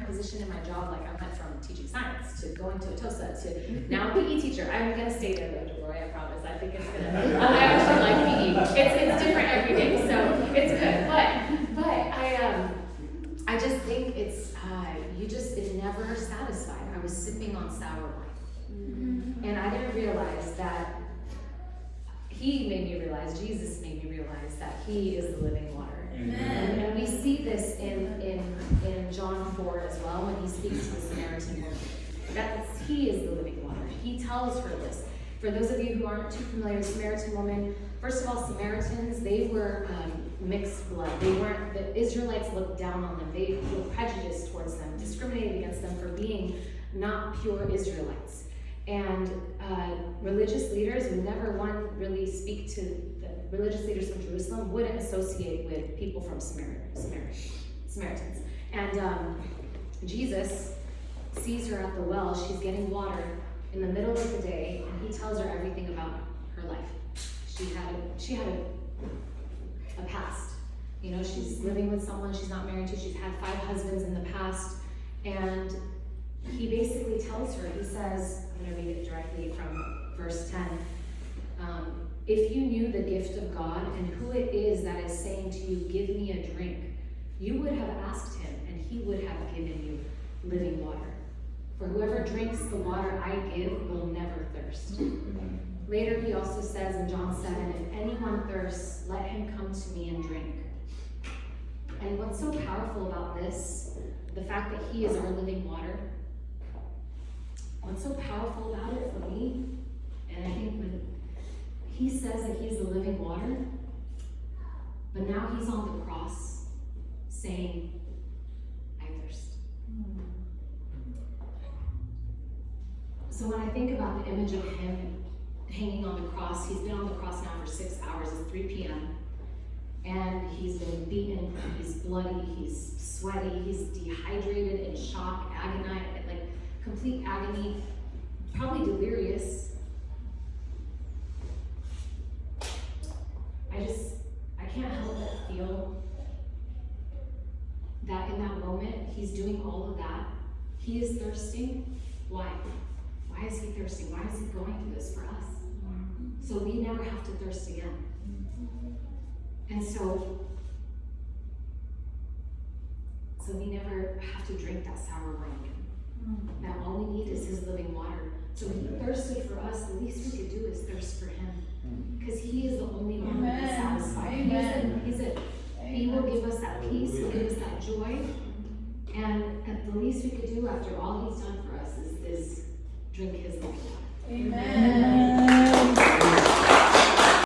position in my job, like I went from teaching science to going to a TOSA to now PE teacher. I'm gonna stay there though, Delory, I promise. I think it's gonna, I actually like PE. It's different every day, so it's good. But I just think it's, it never satisfied. I was sipping on sour wine. And I didn't realize that he made me realize, Jesus made me realize that he is the living water. Amen. And we see this in John 4 as well, when he speaks to the Samaritan woman. He is the living water. He tells her this. For those of you who aren't too familiar with Samaritan woman, first of all, Samaritans, they were mixed blood. The Israelites looked down on them. They were prejudiced towards them, discriminated against them for being not pure Israelites. And religious leaders would never really speak to the religious leaders from Jerusalem, wouldn't associate with people from Samaritans. And Jesus sees her at the well. She's getting water in the middle of the day, and he tells her everything about her life. She had a past. You know, she's living with someone she's not married to. She's had 5 husbands in the past, and he basically tells her, he says, I'm going to read it directly from verse 10. If you knew the gift of God and who it is that is saying to you, give me a drink, you would have asked him, and he would have given you living water. For whoever drinks the water I give will never thirst. Later he also says in John 7, if anyone thirsts, let him come to me and drink. And what's so powerful about this, the fact that he is our living water, what's so powerful about it for me, and I think when he says that he's the living water, but now he's on the cross saying, I thirst. So when I think about the image of him hanging on the cross, he's been on the cross now for 6 hours, it's 3 p.m. And he's been beaten, he's bloody, he's sweaty, he's dehydrated, in shock, agonized, like complete agony, probably delirious. I can't help but feel that in that moment, he's doing all of that. He is thirsting. Why? Why is he thirsting? Why is he going through this for us? So we never have to thirst again. And so we never have to drink that sour wine again. That all we need is his living water. So he thirsted for us. The least we could do is thirst for him. Because he is the only one that is satisfied. He's it. He will give us that peace. He'll give us that joy. And the least we could do after all he's done for us is drink his